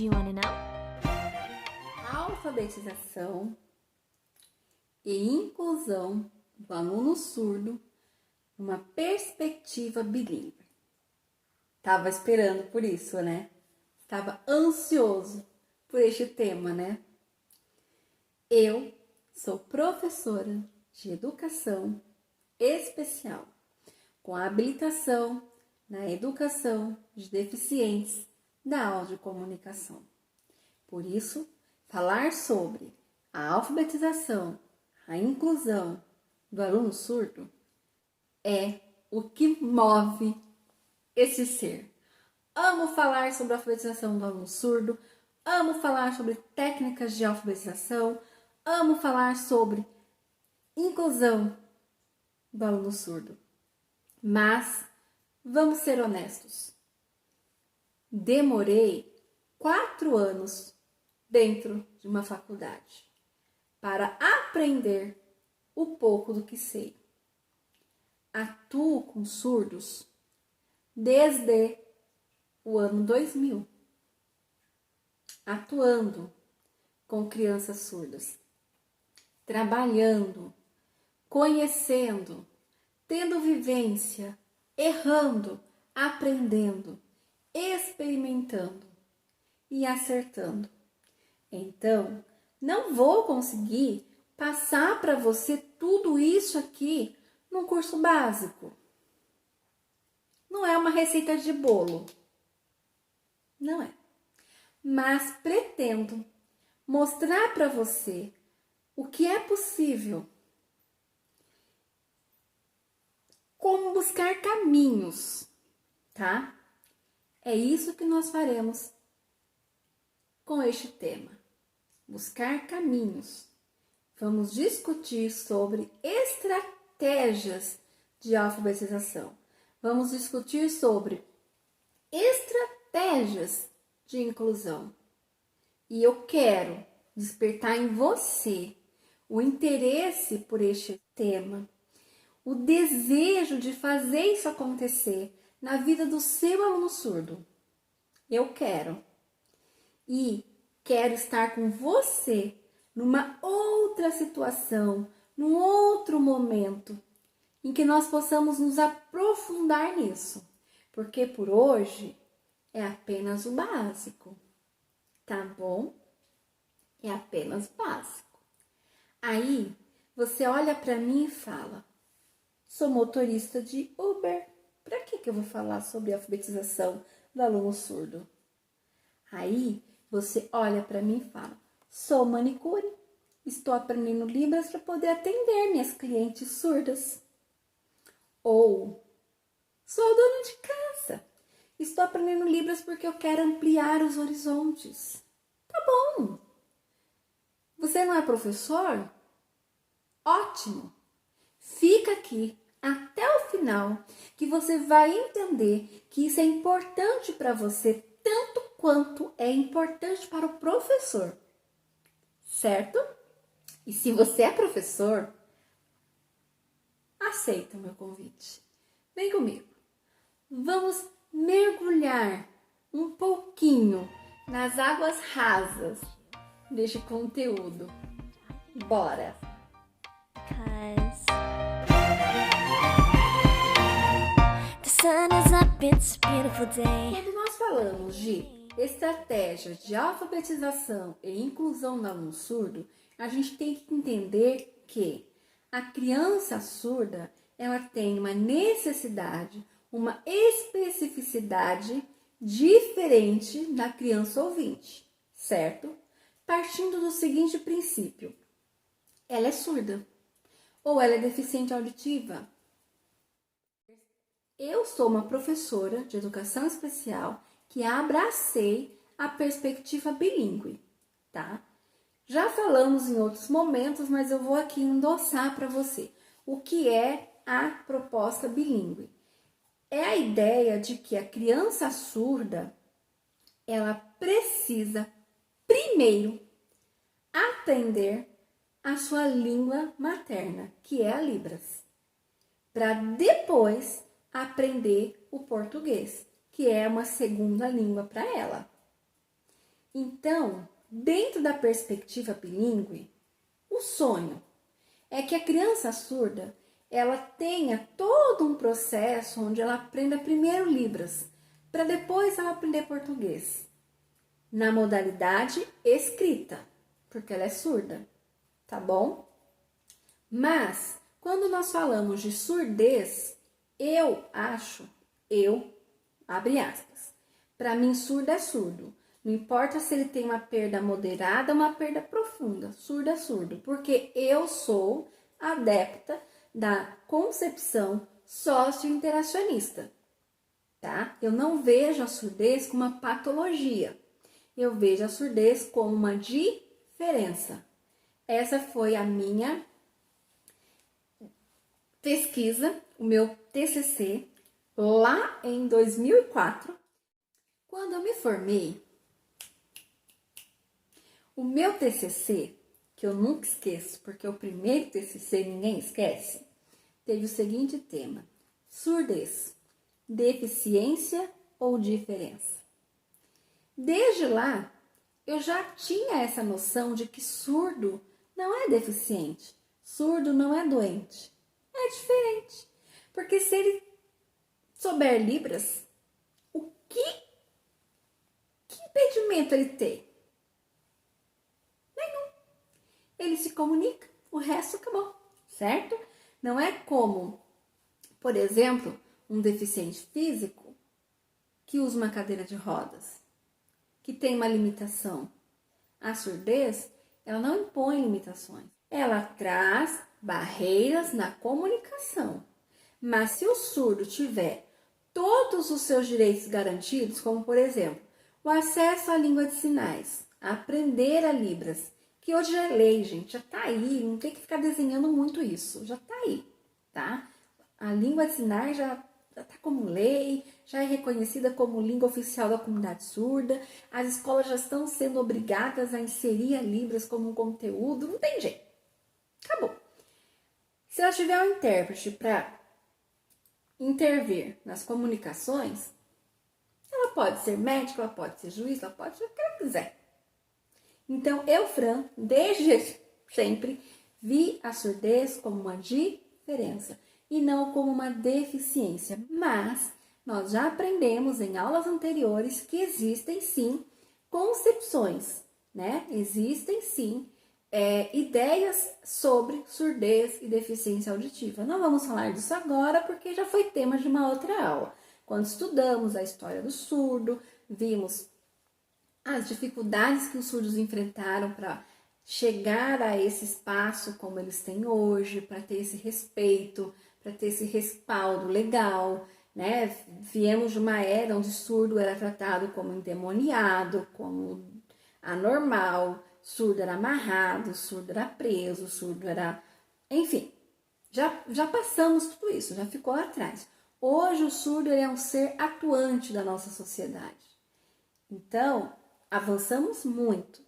Do you want to know? Alfabetização e inclusão do aluno surdo numa perspectiva bilíngue. Tava esperando por isso, né? Tava ansioso por este tema, né? Eu sou professora de educação especial, com habilitação na educação de deficientes da audiocomunicação. Por isso, falar sobre a alfabetização, a inclusão do aluno surdo é o que move esse ser. Amo falar sobre a alfabetização do aluno surdo, amo falar sobre técnicas de alfabetização, amo falar sobre inclusão do aluno surdo. Mas vamos ser honestos. Demorei 4 anos dentro de uma faculdade para aprender o pouco do que sei. Atuo com surdos desde o ano 2000, atuando com crianças surdas, trabalhando, conhecendo, tendo vivência, errando, aprendendo, experimentando e acertando. Então, não vou conseguir passar para você tudo isso aqui num curso básico. Não é uma receita de bolo. Não é. Mas pretendo mostrar para você o que é possível. Como buscar caminhos, tá? É isso que nós faremos com este tema. Buscar caminhos. Vamos discutir sobre estratégias de alfabetização. Vamos discutir sobre estratégias de inclusão. E eu quero despertar em você o interesse por este tema, o desejo de fazer isso acontecer na vida do seu aluno surdo. Eu quero. E quero estar com você numa outra situação, num outro momento, em que nós possamos nos aprofundar nisso. Porque por hoje é apenas o básico, tá bom? É apenas o básico. Aí você olha para mim e fala: sou motorista de Uber. Para que eu vou falar sobre a alfabetização do aluno surdo? Aí você olha para mim e fala: sou manicure. Estou aprendendo Libras para poder atender minhas clientes surdas. Ou sou dona de casa. Estou aprendendo Libras porque eu quero ampliar os horizontes. Tá bom. Você não é professor? Ótimo. Fica aqui até o final que você vai entender que isso é importante para você tanto quanto é importante para o professor. Certo? E se você é professor, aceita o meu convite. Vem comigo. Vamos mergulhar um pouquinho nas águas rasas deste conteúdo. Bora! Cause the sun is up, it's a beautiful day. Quando nós falamos de estratégias de alfabetização e inclusão do aluno surdo, a gente tem que entender que a criança surda, ela tem uma necessidade, uma especificidade diferente da criança ouvinte, certo? Partindo do seguinte princípio: ela é surda ou ela é deficiente auditiva. Eu sou uma professora de educação especial que abracei a perspectiva bilíngue, tá? Já falamos em outros momentos, mas eu vou aqui endossar para você o que é a proposta bilíngue. É a ideia de que a criança surda, ela precisa primeiro aprender a sua língua materna, que é a Libras, para depois aprender o português, que é uma segunda língua para ela. Então, dentro da perspectiva bilíngue, o sonho é que a criança surda ela tenha todo um processo onde ela aprenda primeiro Libras, para depois ela aprender português, na modalidade escrita, porque ela é surda, tá bom? Mas, quando nós falamos de surdez, abre aspas, para mim surdo é surdo. Não importa se ele tem uma perda moderada ou uma perda profunda, surdo é surdo, porque eu sou adepta da concepção socio-interacionista, tá? Eu não vejo a surdez como uma patologia, eu vejo a surdez como uma diferença. Essa foi a minha pesquisa, o meu TCC, lá em 2004. Quando eu me formei, o meu TCC, que eu nunca esqueço, porque o primeiro TCC ninguém esquece, teve o seguinte tema: surdez, deficiência ou diferença? Desde lá, eu já tinha essa noção de que surdo não é deficiente, surdo não é doente, é diferente. Porque se ele souber Libras, que impedimento ele tem? Ele se comunica, o resto acabou, certo? Não é como, por exemplo, um deficiente físico que usa uma cadeira de rodas, que tem uma limitação. A surdez, ela não impõe limitações, ela traz barreiras na comunicação. Mas se o surdo tiver todos os seus direitos garantidos, como por exemplo, o acesso à língua de sinais, aprender a Libras, que hoje é lei, gente, já tá aí, não tem que ficar desenhando muito isso, já tá aí, tá? A língua de sinais já tá como lei, já é reconhecida como língua oficial da comunidade surda, as escolas já estão sendo obrigadas a inserir a Libras como um conteúdo, não tem jeito, acabou. Se ela tiver um intérprete para intervir nas comunicações, ela pode ser médica, ela pode ser juiz, ela pode ser o que ela quiser. Então, eu, Fran, desde sempre, vi a surdez como uma diferença e não como uma deficiência. Mas nós já aprendemos em aulas anteriores que existem sim concepções, né? Existem sim ideias sobre surdez e deficiência auditiva. Não vamos falar disso agora porque já foi tema de uma outra aula. Quando estudamos a história do surdo, vimos as dificuldades que os surdos enfrentaram para chegar a esse espaço como eles têm hoje, para ter esse respeito, para ter esse respaldo legal, né? Viemos de uma era onde surdo era tratado como endemoniado, como anormal, surdo era amarrado, surdo era preso, surdo era... Enfim, já passamos tudo isso, já ficou lá atrás. Hoje o surdo ele é um ser atuante da nossa sociedade. Então, avançamos muito,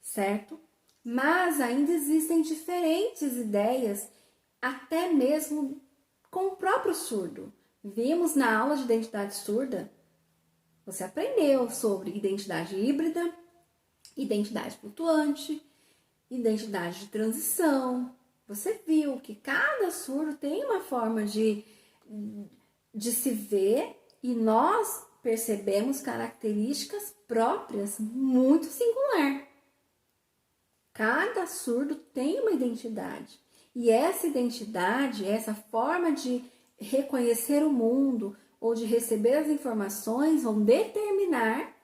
certo? Mas ainda existem diferentes ideias, até mesmo com o próprio surdo. Vimos na aula de identidade surda, você aprendeu sobre identidade híbrida, identidade flutuante, identidade de transição. Você viu que cada surdo tem uma forma de se ver e nós percebemos características próprias muito singular. Cada surdo tem uma identidade. E essa identidade, essa forma de reconhecer o mundo ou de receber as informações vão determinar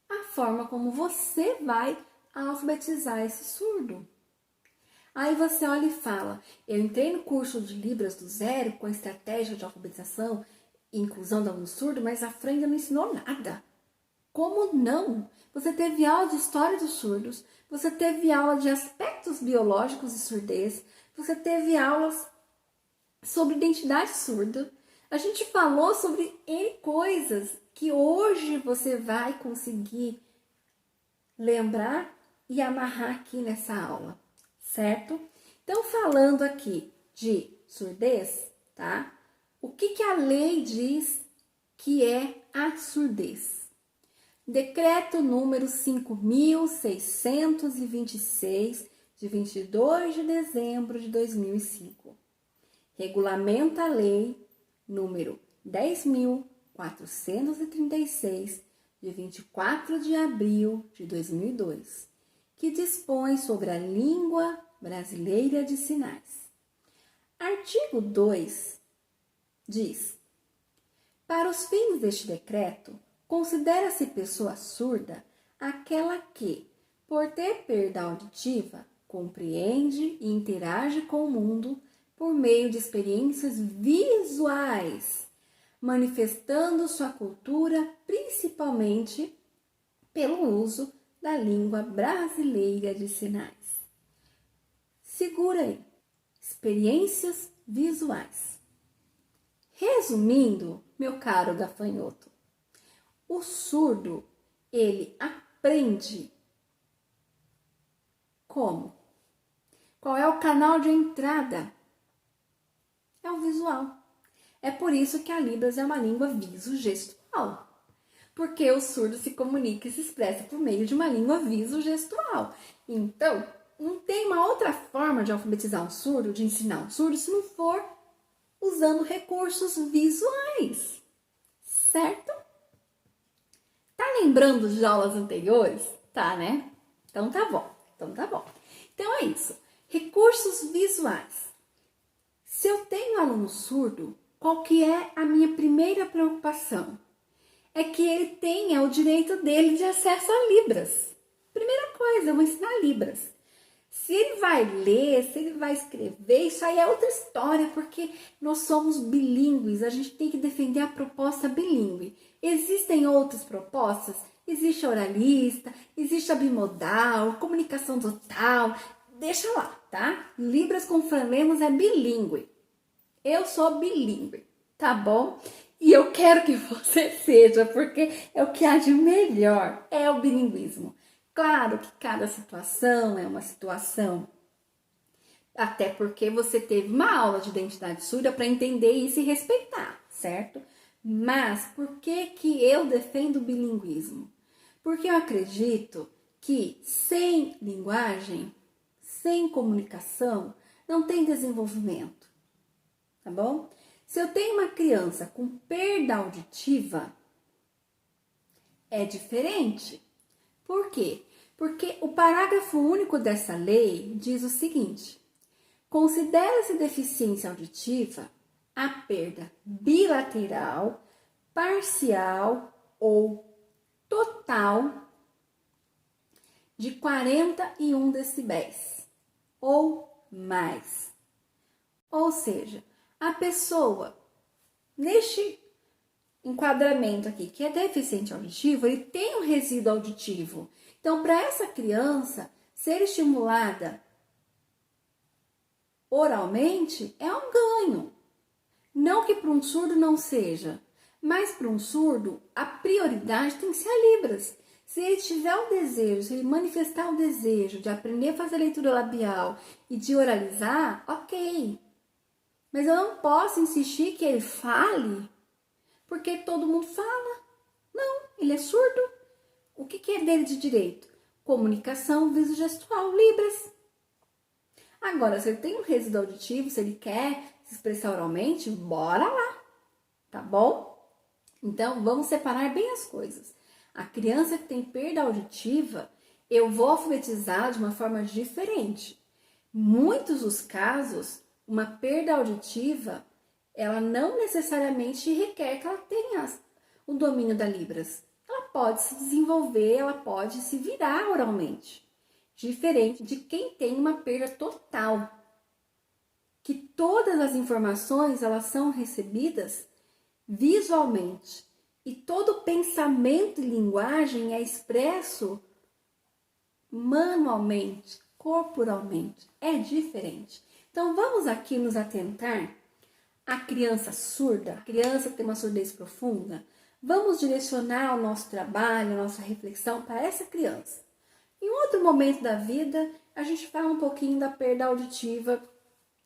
a forma como você vai alfabetizar esse surdo. Aí você olha e fala, eu entrei no curso de Libras do zero com a estratégia de alfabetização e inclusão do aluno surdo, mas a Fran ainda não ensinou nada. Como não? Você teve aula de história dos surdos, você teve aula de aspectos biológicos de surdez, você teve aulas sobre identidade surda. A gente falou sobre N coisas que hoje você vai conseguir lembrar e amarrar aqui nessa aula, certo? Então, falando aqui de surdez, tá? O que a lei diz que é a surdez? Decreto número 5.626, de 22 de dezembro de 2005. Regulamenta a lei número 10.436, de 24 de abril de 2002, que dispõe sobre a língua brasileira de sinais. Artigo 2 diz: para os fins deste decreto, considera-se pessoa surda aquela que, por ter perda auditiva, compreende e interage com o mundo por meio de experiências visuais, manifestando sua cultura principalmente pelo uso da língua brasileira de sinais. Segura aí, experiências visuais. Resumindo, meu caro gafanhoto, o surdo, ele aprende como? Qual é o canal de entrada? É o visual. É por isso que a Libras é uma língua visogestual. Porque o surdo se comunica e se expressa por meio de uma língua visogestual. Então, não tem uma outra forma de alfabetizar um surdo, de ensinar um surdo, se não for usando recursos visuais. Certo? Tá lembrando de aulas anteriores? Tá, né? Então tá bom. Então é isso. Recursos visuais. Se eu tenho aluno surdo, qual que é a minha primeira preocupação? É que ele tenha o direito dele de acesso a Libras. Primeira coisa, eu vou ensinar Libras. Se ele vai ler, se ele vai escrever, isso aí é outra história, porque nós somos bilíngues, a gente tem que defender a proposta bilíngue. Existem outras propostas? Existe a oralista, existe a bimodal, comunicação total, deixa lá, tá? Libras com Franlemos é bilíngue. Eu sou bilíngue, tá bom? E eu quero que você seja, porque é o que há de melhor, é o bilinguismo. Claro que cada situação é uma situação, até porque você teve uma aula de identidade surda para entender isso e respeitar, certo? Mas por que eu defendo o bilinguismo? Porque eu acredito que sem linguagem, sem comunicação, não tem desenvolvimento, tá bom? Se eu tenho uma criança com perda auditiva, é diferente. Por quê? Porque o parágrafo único dessa lei diz o seguinte: considera-se deficiência auditiva a perda bilateral, parcial ou total de 41 decibéis ou mais. Ou seja, a pessoa, neste enquadramento aqui, que é deficiente auditivo, ele tem um resíduo auditivo. Então, para essa criança ser estimulada oralmente é um ganho. Não que para um surdo não seja, mas para um surdo a prioridade tem que ser a Libras. Se ele tiver o desejo, se ele manifestar o desejo de aprender a fazer leitura labial e de oralizar, ok. Mas eu não posso insistir que ele fale porque todo mundo fala. Não, ele é surdo. O que é dele de direito? Comunicação visogestual, Libras. Agora, se ele tem um resíduo auditivo, se ele quer se expressar oralmente, bora lá, tá bom? Então, vamos separar bem as coisas. A criança que tem perda auditiva, eu vou alfabetizar de uma forma diferente. Muitos dos casos, uma perda auditiva, ela não necessariamente requer que ela tenha o domínio da Libras. Ela pode se desenvolver, ela pode se virar oralmente. Diferente de quem tem uma perda total. Que todas as informações, elas são recebidas visualmente. E todo pensamento e linguagem é expresso manualmente, corporalmente. É diferente. Então, vamos aqui nos atentar à criança surda, a criança que tem uma surdez profunda. Vamos direcionar o nosso trabalho, a nossa reflexão para essa criança. Em outro momento da vida, a gente fala um pouquinho da perda auditiva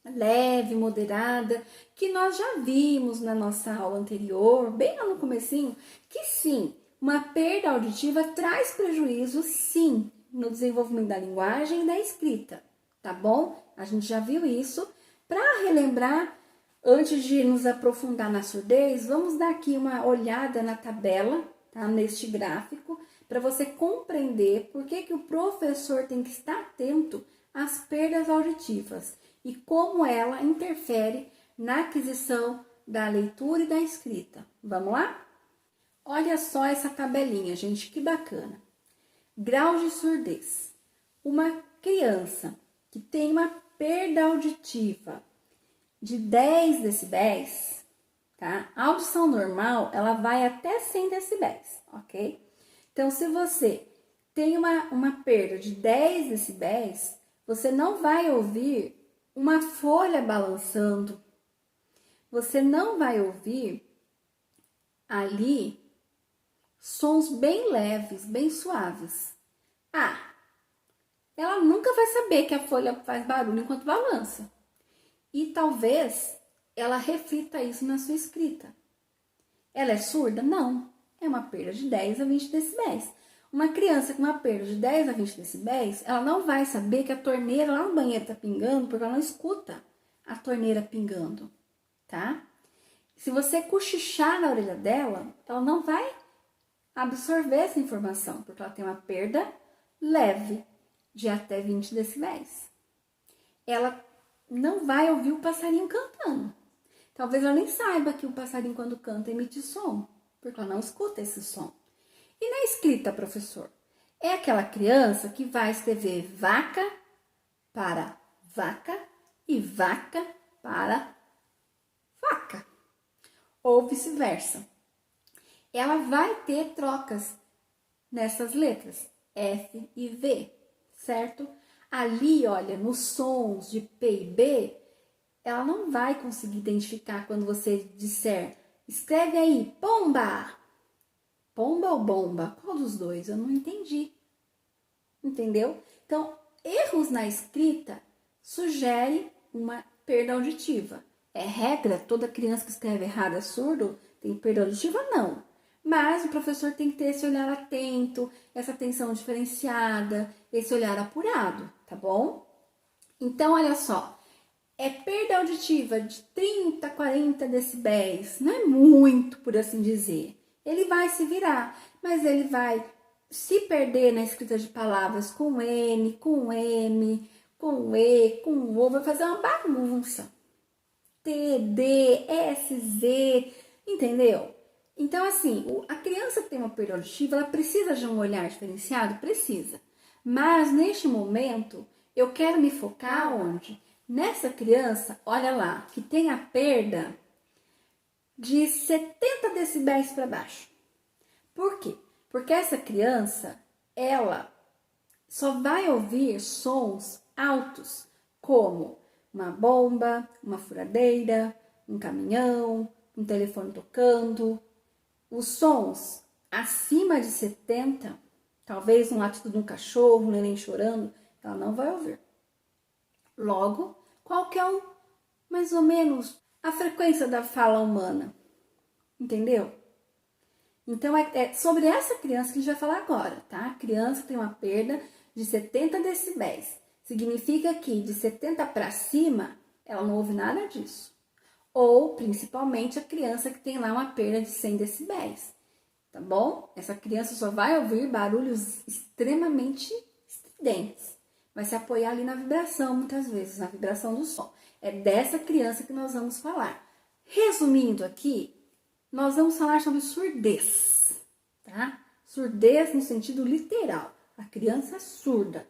leve, moderada, que nós já vimos na nossa aula anterior, bem lá no comecinho, que sim, uma perda auditiva traz prejuízo, sim, no desenvolvimento da linguagem e da escrita, tá bom? A gente já viu isso. Para relembrar, antes de nos aprofundar na surdez, vamos dar aqui uma olhada na tabela, tá? Neste gráfico, para você compreender por que o professor tem que estar atento às perdas auditivas e como ela interfere na aquisição da leitura e da escrita. Vamos lá? Olha só essa tabelinha, gente, que bacana. Grau de surdez. Uma criança que tem uma perda auditiva de 10 decibéis, tá? A audição normal, ela vai até 100 decibéis, ok? Então, se você tem uma perda de 10 decibéis, você não vai ouvir uma folha balançando, você não vai ouvir ali sons bem leves, bem suaves. Ela nunca vai saber que a folha faz barulho enquanto balança. E talvez ela reflita isso na sua escrita. Ela é surda? Não. É uma perda de 10 a 20 decibéis. Uma criança com uma perda de 10 a 20 decibéis, ela não vai saber que a torneira lá no banheiro está pingando, porque ela não escuta a torneira pingando, tá? Se você cochichar na orelha dela, ela não vai absorver essa informação, porque ela tem uma perda leve de até 20 decibéis. Ela não vai ouvir o passarinho cantando. Talvez ela nem saiba que o passarinho, quando canta, emite som, porque ela não escuta esse som. E na escrita, professor? É aquela criança que vai escrever vaca para vaca e vaca para vaca, ou vice-versa. Ela vai ter trocas nessas letras, F e V, certo? Ali, olha, nos sons de P e B, ela não vai conseguir identificar quando você disser, escreve aí, pomba. Pomba ou bomba? Qual dos dois? Eu não entendi. Entendeu? Então, erros na escrita sugerem uma perda auditiva. É regra? Toda criança que escreve errado é surdo? Tem perda auditiva? Não. Mas o professor tem que ter esse olhar atento, essa atenção diferenciada, esse olhar apurado, tá bom? Então, olha só. É perda auditiva de 30, 40 decibéis. Não é muito, por assim dizer. Ele vai se virar, mas ele vai se perder na escrita de palavras com N, com M, com E, com O, vai fazer uma bagunça. T, D, S, Z, entendeu? Então, assim, a criança que tem uma perda auditiva, ela precisa de um olhar diferenciado? Precisa. Mas, neste momento, eu quero me focar onde? Nessa criança, olha lá, que tem a perda de 70 decibéis para baixo. Por quê? Porque essa criança, ela só vai ouvir sons altos, como uma bomba, uma furadeira, um caminhão, um telefone tocando. Os sons acima de 70, talvez um latido de um cachorro, um neném chorando, ela não vai ouvir. Logo, qual que é mais ou menos a frequência da fala humana? Entendeu? Então, é sobre essa criança que a gente vai falar agora, tá? A criança tem uma perda de 70 decibéis. Significa que de 70 para cima, ela não ouve nada disso. Ou, principalmente, a criança que tem lá uma perda de 100 decibéis, tá bom? Essa criança só vai ouvir barulhos extremamente estridentes. Vai se apoiar ali na vibração, muitas vezes, na vibração do som. É dessa criança que nós vamos falar. Resumindo aqui, nós vamos falar sobre surdez, tá? Surdez no sentido literal. A criança é surda.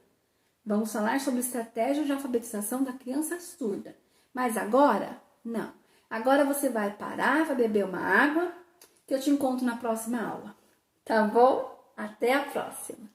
Vamos falar sobre estratégia de alfabetização da criança surda. Mas agora, não. Agora você vai parar, vai beber uma água, que eu te encontro na próxima aula. Tá bom? Até a próxima!